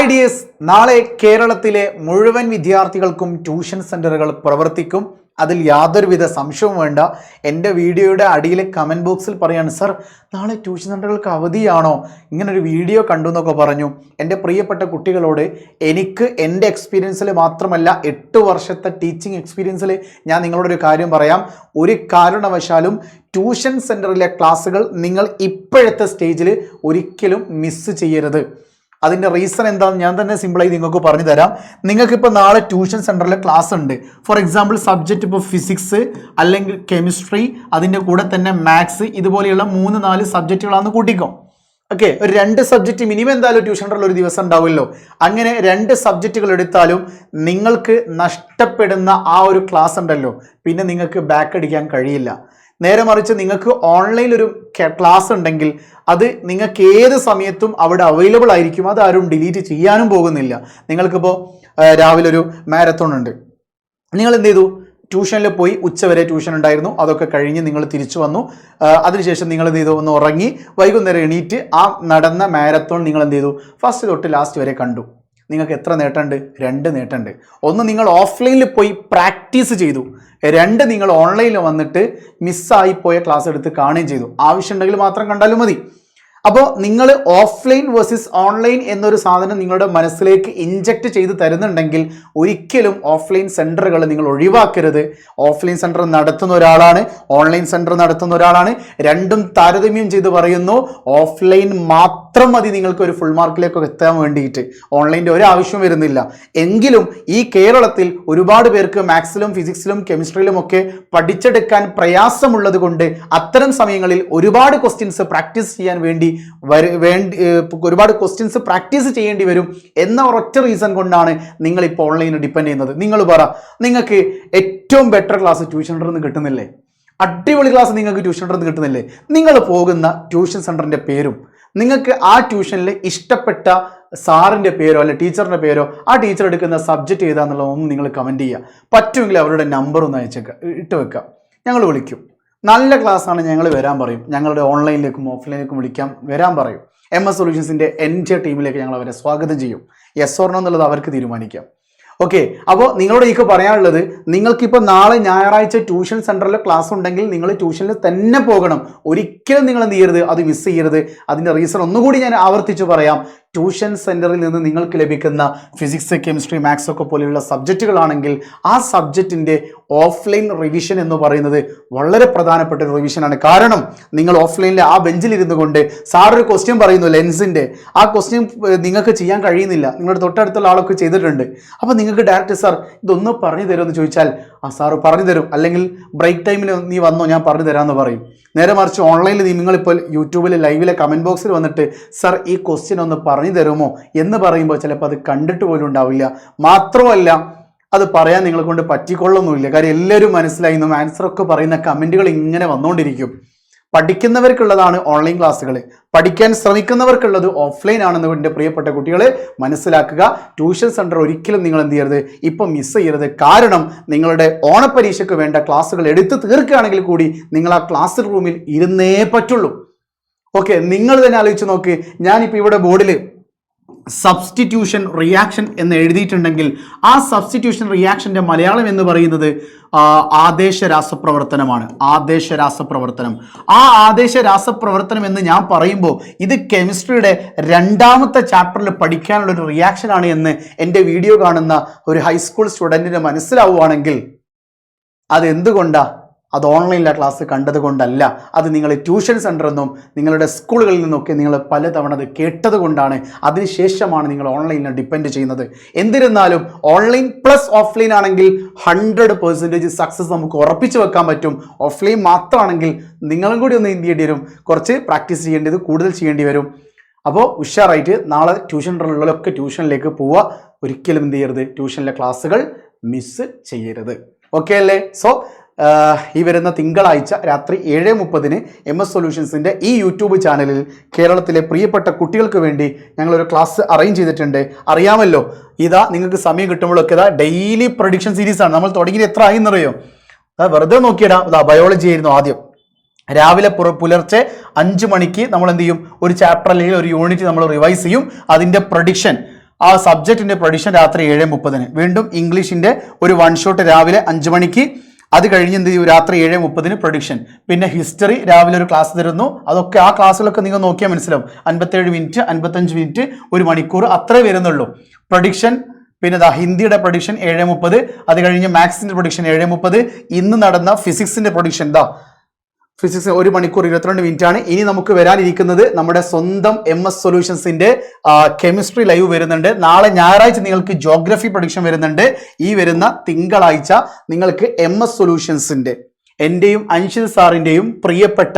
Hi dears, നാളെ കേരളത്തിലെ മുഴുവൻ വിദ്യാർത്ഥികൾക്കും ട്യൂഷൻ സെൻ്ററുകൾ പ്രവർത്തിക്കും. അതിൽ യാതൊരുവിധ സംശയവും വേണ്ട. എൻ്റെ വീഡിയോയുടെ അടിയിലെ കമൻറ്റ് ബോക്സിൽ പറയാണ്, സർ നാളെ ട്യൂഷൻ സെൻ്ററുകൾക്ക് അവധിയാണോ, ഇങ്ങനൊരു വീഡിയോ കണ്ടു എന്നൊക്കെ പറഞ്ഞു. എൻ്റെ പ്രിയപ്പെട്ട കുട്ടികളോട് എനിക്ക് എൻ്റെ എക്സ്പീരിയൻസിൽ മാത്രമല്ല 8 വർഷത്തെ ടീച്ചിങ് എക്സ്പീരിയൻസിൽ ഞാൻ നിങ്ങളോടൊരു കാര്യം പറയാം. ഒരു കാരണവശാലും ട്യൂഷൻ സെൻ്ററിലെ ക്ലാസ്സുകൾ നിങ്ങൾ ഇപ്പോഴത്തെ സ്റ്റേജിൽ ഒരിക്കലും മിസ് ചെയ്യരുത്. അതിൻ്റെ റീസൺ എന്താണെന്ന് ഞാൻ തന്നെ സിമ്പിളായി നിങ്ങൾക്ക് പറഞ്ഞു തരാം. നിങ്ങൾക്കിപ്പോൾ നാളെ ട്യൂഷൻ സെൻറ്ററിൽ ക്ലാസ് ഉണ്ട്. ഫോർ എക്സാമ്പിൾ സബ്ജക്റ്റ് ഇപ്പോൾ ഫിസിക്സ് അല്ലെങ്കിൽ കെമിസ്ട്രി, അതിൻ്റെ കൂടെ തന്നെ മാത്സ്, ഇതുപോലെയുള്ള 3-4 സബ്ജക്റ്റുകളാണെന്ന് കൂട്ടിക്കോ. ഓക്കെ, ഒരു 2 സബ്ജക്റ്റ് മിനിമം എന്തായാലും ട്യൂഷൻ സെൻറ്ററിൽ ഒരു ദിവസം ഉണ്ടാവുമല്ലോ. അങ്ങനെ 2 സബ്ജക്റ്റുകൾ എടുത്താലും നിങ്ങൾക്ക് നഷ്ടപ്പെടുന്ന ആ ഒരു ക്ലാസ് ഉണ്ടല്ലോ, പിന്നെ നിങ്ങൾക്ക് ബാക്ക് അടിക്കാൻ കഴിയില്ല. നേരെ മറിച്ച് നിങ്ങൾക്ക് ഓൺലൈനിൽ ഒരു ക്ലാസ് ഉണ്ടെങ്കിൽ അത് നിങ്ങൾക്ക് ഏത് സമയത്തും അവിടെ അവൈലബിൾ ആയിരിക്കും. അത് ആരും ഡിലീറ്റ് ചെയ്യാനും പോകുന്നില്ല. നിങ്ങൾക്കിപ്പോൾ രാവിലെ ഒരു മാരത്തോൺ ഉണ്ട്, നിങ്ങൾ എന്ത് ചെയ്തു, ട്യൂഷനിൽ പോയി ഉച്ചവരെ ട്യൂഷൻ ഉണ്ടായിരുന്നു, അതൊക്കെ കഴിഞ്ഞ് നിങ്ങൾ തിരിച്ചു വന്നു. അതിനുശേഷം നിങ്ങൾ എന്ത് ചെയ്തു, ഒന്ന് ഉറങ്ങി, വൈകുന്നേരം എണീറ്റ് ആ നടന്ന മാരത്തോൺ നിങ്ങൾ എന്ത് ചെയ്തു, ഫസ്റ്റ് തൊട്ട് ലാസ്റ്റ് വരെ കണ്ടു. നിങ്ങൾക്ക് എത്ര നേട്ടമുണ്ട്? 2 നേട്ടമുണ്ട്. ഒന്ന്, നിങ്ങൾ ഓഫ്ലൈനിൽ പോയി പ്രാക്ടീസ് ചെയ്തു. 2, നിങ്ങൾ ഓൺലൈനിൽ വന്നിട്ട് മിസ്സായിപ്പോയ ക്ലാസ് എടുത്ത് കാണുകയും ചെയ്തു. ആവശ്യമുണ്ടെങ്കിൽ മാത്രം കണ്ടാലും മതി. അപ്പോൾ നിങ്ങൾ ഓഫ്ലൈൻ വേഴ്സസ് ഓൺലൈൻ എന്നൊരു സാധനം നിങ്ങളുടെ മനസ്സിലേക്ക് ഇൻജക്റ്റ് ചെയ്ത് തരുന്നുണ്ടെങ്കിൽ ഒരിക്കലും ഓഫ്ലൈൻ സെൻറ്ററുകൾ നിങ്ങൾ ഒഴിവാക്കരുത്. ഓഫ്ലൈൻ സെൻറ്റർ നടത്തുന്ന ഒരാളാണ്, ഓൺലൈൻ സെൻറ്റർ നടത്തുന്ന ഒരാളാണ്. രണ്ടും താരതമ്യം ചെയ്ത് പറയുന്നു. ഓഫ്ലൈൻ മാത്രം മതി നിങ്ങൾക്ക് ഒരു ഫുൾ മാർക്കിലേക്ക് എത്താൻ വേണ്ടിയിട്ട്. ഓൺലൈൻ്റെ ഒരു ആവശ്യം വരുന്നില്ല. എങ്കിലും ഈ കേരളത്തിൽ ഒരുപാട് പേർക്ക് മാത്സിലും ഫിസിക്സിലും കെമിസ്ട്രിയിലും ഒക്കെ പഠിച്ചെടുക്കാൻ പ്രയാസമുള്ളത് കൊണ്ട് അത്തരം സമയങ്ങളിൽ ഒരുപാട് ക്വസ്റ്റ്യൻസ് പ്രാക്ടീസ് ചെയ്യാൻ വേണ്ടി ഒരുപാട് ക്വസ്റ്റ്യൻസ് പ്രാക്ടീസ് ചെയ്യേണ്ടി വരും എന്ന ഒരൊറ്റ റീസൺ കൊണ്ടാണ് നിങ്ങൾ ഇപ്പോൾ ഓൺലൈനിൽ ഡിപ്പെൻഡ് ചെയ്യുന്നത്. നിങ്ങൾ പറ, നിങ്ങൾക്ക് ഏറ്റവും ബെറ്റർ ക്ലാസ് ട്യൂഷൻ സെൻ്ററിൽ നിന്ന് കിട്ടുന്നില്ലേ? അടിപൊളി ക്ലാസ് നിങ്ങൾക്ക് ട്യൂഷൻ സെൻ്ററിൽ നിന്ന് കിട്ടുന്നില്ലേ? നിങ്ങൾ പോകുന്ന ട്യൂഷൻ സെൻ്ററിൻ്റെ പേരും നിങ്ങൾക്ക് ആ ട്യൂഷനിൽ ഇഷ്ടപ്പെട്ട സാറിൻ്റെ പേരോ അല്ലെ ടീച്ചറിൻ്റെ പേരോ ആ ടീച്ചർ എടുക്കുന്ന സബ്ജക്റ്റ് ഏതാണെന്നുള്ളതൊന്നും നിങ്ങൾ കമൻറ്റ് ചെയ്യുക. പറ്റുമെങ്കിൽ അവരുടെ നമ്പർ ഒന്ന് ഇട്ട് വെക്കുക, ഞങ്ങൾ വിളിക്കും. നല്ല ക്ലാസ്സാണ്, ഞങ്ങൾ വരാൻ പറയും. ഞങ്ങളുടെ ഓൺലൈനിലേക്കും ഓഫ്ലൈനിലേക്കും വരാൻ പറയും. MS സൊല്യൂഷൻസിൻ്റെ എൻ്റെ ടീമിലേക്ക് ഞങ്ങൾ അവരെ സ്വാഗതം ചെയ്യും. യെസ് ഓർ നോ എന്നുള്ളത് അവർക്ക് തീരുമാനിക്കാം. ഓക്കെ, അപ്പോൾ നിങ്ങളോട് എനിക്ക് പറയാനുള്ളത്, നിങ്ങൾക്കിപ്പോൾ നാളെ ഞായറാഴ്ച ട്യൂഷൻ സെൻറ്ററിൽ ക്ലാസ് ഉണ്ടെങ്കിൽ നിങ്ങൾ ട്യൂഷനിൽ തന്നെ പോകണം. ഒരിക്കലും നിങ്ങൾ എന്ത് ചെയ്യരുത്, അത് മിസ് ചെയ്യരുത്. അതിൻ്റെ റീസൺ ഒന്നുകൂടി ഞാൻ ആവർത്തിച്ച് പറയാം. ട്യൂഷൻ സെൻറ്ററിൽ നിന്ന് നിങ്ങൾക്ക് ലഭിക്കുന്ന ഫിസിക്സ്, കെമിസ്ട്രി, മാത്സ് ഒക്കെ പോലെയുള്ള സബ്ജക്റ്റുകളാണെങ്കിൽ ആ സബ്ജക്റ്റിൻ്റെ ഓഫ്ലൈൻ റിവിഷൻ എന്ന് പറയുന്നത് വളരെ പ്രധാനപ്പെട്ട ഒരു റിവിഷനാണ്. കാരണം നിങ്ങൾ ഓഫ്ലൈനിൽ ആ ബെഞ്ചിലിരുന്നു കൊണ്ട് സാറൊരു ക്വസ്റ്റ്യൻ പറയുന്നു ലെൻസിൻ്റെ, ആ ക്വസ്റ്റ്യൻ നിങ്ങൾക്ക് ചെയ്യാൻ കഴിയുന്നില്ല, നിങ്ങളുടെ തൊട്ടടുത്തുള്ള ആളൊക്കെ ചെയ്തിട്ടുണ്ട്. അപ്പോൾ നിങ്ങൾക്ക് ഡയറക്റ്റ് സാർ ഇതൊന്ന് പറഞ്ഞു തരുമെന്ന് ചോദിച്ചാൽ ആ സാറ് പറഞ്ഞു തരും. അല്ലെങ്കിൽ ബ്രേക്ക് ടൈമിൽ നീ വന്നോ, ഞാൻ പറഞ്ഞു തരാമെന്ന് പറയും. നേരെ മറിച്ച് ഓൺലൈനിൽ നിങ്ങളിപ്പോൾ യൂട്യൂബിൽ ലൈവിലെ കമൻറ്റ് ബോക്സിൽ വന്നിട്ട് സർ ഈ ക്വസ്റ്റ്യൻ ഒന്ന് പറഞ്ഞു തരുമോ എന്ന് പറയുമ്പോൾ ചിലപ്പോൾ അത് കണ്ടിട്ട് പോലും ഉണ്ടാവില്ല. മാത്രമല്ല അത് പറയാൻ നിങ്ങളെ കൊണ്ട് പറ്റിക്കൊള്ളൊന്നുമില്ല. കാര്യം എല്ലാവരും മനസ്സിലായി, ആൻസറൊക്കെ പറയുന്ന കമൻറ്റുകൾ ഇങ്ങനെ വന്നുകൊണ്ടിരിക്കും. പഠിക്കുന്നവർക്കുള്ളതാണ് ഓൺലൈൻ ക്ലാസ്സുകൾ, പഠിക്കാൻ ശ്രമിക്കുന്നവർക്കുള്ളത് ഓഫ്ലൈൻ ആണെന്ന് എൻ്റെ പ്രിയപ്പെട്ട കുട്ടികളെ മനസ്സിലാക്കുക. ട്യൂഷൻ സെൻറ്റർ ഒരിക്കലും നിങ്ങൾ എന്ത് ചെയ്യരുത്, ഇപ്പം മിസ് ചെയ്യരുത്. കാരണം നിങ്ങളുടെ ഓണപ്പരീക്ഷയ്ക്ക് വേണ്ട ക്ലാസ്സുകൾ എടുത്ത് തീർക്കുകയാണെങ്കിൽ കൂടി നിങ്ങൾ ആ ക്ലാസ് റൂമിൽ ഇരുന്നേ പറ്റുള്ളൂ. ഓക്കെ, നിങ്ങൾ തന്നെ ആലോചിച്ച് നോക്ക്. ഞാനിപ്പോൾ ഇവിടെ ബോർഡിൽ സബ്സ്റ്റിറ്റ്യൂഷൻ റിയാക്ഷൻ എന്ന് എഴുതിയിട്ടുണ്ടെങ്കിൽ ആ സബ്സ്റ്റിറ്റ്യൂഷൻ റിയാക്ഷൻ്റെ മലയാളം എന്ന് പറയുന്നത് ആദേശ രാസപ്രവർത്തനമാണ്. ആദേശ രാസപ്രവർത്തനം. ആ ആദേശ രാസപ്രവർത്തനം എന്ന് ഞാൻ പറയുമ്പോൾ ഇത് കെമിസ്ട്രിയുടെ 2ാമത്തെ ചാപ്റ്ററിൽ പഠിക്കാനുള്ള ഒരു റിയാക്ഷനാണ് എന്ന് എൻ്റെ വീഡിയോ കാണുന്ന ഒരു ഹൈസ്കൂൾ സ്റ്റുഡൻറ്റിന് മനസ്സിലാവുകയാണെങ്കിൽ അതെന്തുകൊണ്ടാണ്? അത് ഓൺലൈനിലെ ക്ലാസ് കണ്ടത് കൊണ്ടല്ല. അത് നിങ്ങൾ ട്യൂഷൻ സെൻ്ററിൽ നിന്നും നിങ്ങളുടെ സ്കൂളുകളിൽ നിന്നൊക്കെ നിങ്ങൾ പലതവണ അത് കേട്ടത് കൊണ്ടാണ്. അതിനുശേഷമാണ് നിങ്ങൾ ഓൺലൈനിൽ ഡിപ്പെൻഡ് ചെയ്യുന്നത്. എന്നിരുന്നാലും ഓൺലൈൻ പ്ലസ് ഓഫ്ലൈൻ ആണെങ്കിൽ 100% സക്സസ് നമുക്ക് ഉറപ്പിച്ച് വെക്കാൻ പറ്റും. ഓഫ്ലൈൻ മാത്രമാണെങ്കിൽ നിങ്ങളും കൂടി ഒന്ന് എന്ത് ചെയ്യേണ്ടി വരും, കുറച്ച് പ്രാക്ടീസ് ചെയ്യേണ്ടത് കൂടുതൽ ചെയ്യേണ്ടി വരും. അപ്പോൾ ഉഷാറായിട്ട് നാളെ ട്യൂഷൻ സെൻ്ററുകളിലൊക്കെ ട്യൂഷനിലേക്ക് പോവുക. ഒരിക്കലും എന്ത് ചെയ്യരുത്, ട്യൂഷനിലെ ക്ലാസ്സുകൾ മിസ് ചെയ്യരുത്. ഓക്കെ അല്ലേ? സോ ഈ വരുന്ന തിങ്കളാഴ്ച രാത്രി 7:30 MS സൊല്യൂഷൻസിൻ്റെ ഈ യൂട്യൂബ് ചാനലിൽ കേരളത്തിലെ പ്രിയപ്പെട്ട കുട്ടികൾക്ക് വേണ്ടി ഞങ്ങളൊരു ക്ലാസ് അറേഞ്ച് ചെയ്തിട്ടുണ്ട്. അറിയാമല്ലോ, ഇതാ നിങ്ങൾക്ക് സമയം കിട്ടുമ്പോഴൊക്കെ ഇതാ ഡെയിലി പ്രൊഡിക്ഷൻ സീരീസാണ്. നമ്മൾ തുടങ്ങി എത്ര ആയി എന്നറിയോ? വെറുതെ നോക്കിയിടാം. ഇതാ ബയോളജി ആയിരുന്നു ആദ്യം. രാവിലെ പുലർച്ചെ 5 മണിക്ക് നമ്മൾ എന്ത് ചെയ്യും, ഒരു ചാപ്റ്റർ അല്ലെങ്കിൽ ഒരു യൂണിറ്റ് നമ്മൾ റിവൈസ് ചെയ്യും. അതിൻ്റെ പ്രൊഡിക്ഷൻ ആ സബ്ജക്റ്റിന്റെ പ്രൊഡിക്ഷൻ രാത്രി 7:30. വീണ്ടും ഇംഗ്ലീഷിന്റെ ഒരു 1 ഷോട്ട് രാവിലെ 5 മണിക്ക്. അത് കഴിഞ്ഞ് എന്ത് ചെയ്യും, രാത്രി 7:30 പ്രൊഡിക്ഷൻ. പിന്നെ ഹിസ്റ്ററി രാവിലെ ഒരു ക്ലാസ് തരുന്നു. അതൊക്കെ ആ ക്ലാസ്സിലൊക്കെ നിങ്ങൾ നോക്കിയാൽ മനസ്സിലാവും. 57 മിനിറ്റ്, 55 മിനിറ്റ്, 1 മണിക്കൂർ അത്രേ വരുന്നുള്ളൂ പ്രൊഡിക്ഷൻ. പിന്നെ ഹിന്ദിയുടെ പ്രൊഡിക്ഷൻ 7:30. അത് കഴിഞ്ഞ് മാത്സിന്റെ പ്രൊഡിക്ഷൻ 7:30. ഇന്ന് നടന്ന ഫിസിക്സിന്റെ പ്രൊഡിക്ഷൻ ഫിസിക്സ് 1 മണിക്കൂർ 22 മിനിറ്റ് ആണ്. ഇനി നമുക്ക് വരാനിരിക്കുന്നത് നമ്മുടെ സ്വന്തം MS സൊല്യൂഷൻസിന്റെ കെമിസ്ട്രി ലൈവ് വരുന്നുണ്ട്. നാളെ ഞായറാഴ്ച നിങ്ങൾക്ക് ജോഗ്രഫി പ്രൊഡിക്ഷൻ വരുന്നുണ്ട്. ഈ വരുന്ന തിങ്കളാഴ്ച നിങ്ങൾക്ക് MS സൊല്യൂഷൻസിന്റെ എന്റെയും അൻഷിദ് സാറിന്റെയും പ്രിയപ്പെട്ട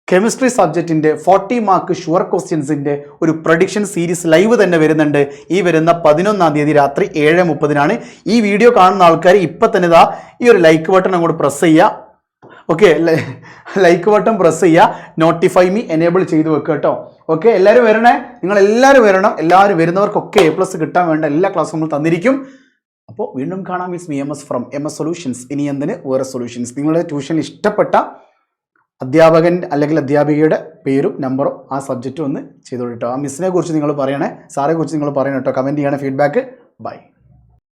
കെമിസ്ട്രി സബ്ജക്റ്റിന്റെ 40 മാർക്ക് ഷുവർ ക്വസ്റ്റ്യൻസിന്റെ ഒരു പ്രൊഡിക്ഷൻ സീരീസ് ലൈവ് തന്നെ വരുന്നുണ്ട്. ഈ വരുന്ന 11-ാം തീയതി രാത്രി 7:30. ഈ വീഡിയോ കാണുന്ന ആൾക്കാർ ഇപ്പൊ തന്നെ ഈ ഒരു ലൈക്ക് ബട്ടൺ അങ്ങോട്ട് പ്രസ് ചെയ്യുക. ഓക്കെ, ലൈക്ക് ബട്ടൺ പ്രസ് ചെയ്യുക. നോട്ടിഫൈ മീ എനേബിൾ ചെയ്ത് വെക്കുക കേട്ടോ. ഓക്കെ, എല്ലാവരും വരണേ, നിങ്ങൾ എല്ലാവരും വരണം. എല്ലാവരും വരുന്നവർക്കൊക്കെ A+ കിട്ടാൻ വേണ്ട എല്ലാ ക്ലാസ്സും നമ്മൾ തന്നിരിക്കും. അപ്പോൾ വീണ്ടും കാണാം. Miss me MS from MS solutions. ഇനി എന്തിന് വേറെ സൊല്യൂഷൻസ്. നിങ്ങളുടെ ട്യൂഷനിൽ ഇഷ്ടപ്പെട്ട അധ്യാപകൻ അല്ലെങ്കിൽ അധ്യാപികയുടെ പേരും നമ്പറും ആ സബ്ജക്റ്റും ഒന്ന് ചെയ്തോളൂ കേട്ടോ. ആ മിസ്സിനെ കുറിച്ച് നിങ്ങൾ പറയണേ, സാറെ കുറിച്ച് നിങ്ങൾ പറയണം കേട്ടോ. കമൻറ്റ് ചെയ്യണേ, ഫീഡ്ബാക്ക്. ബൈ.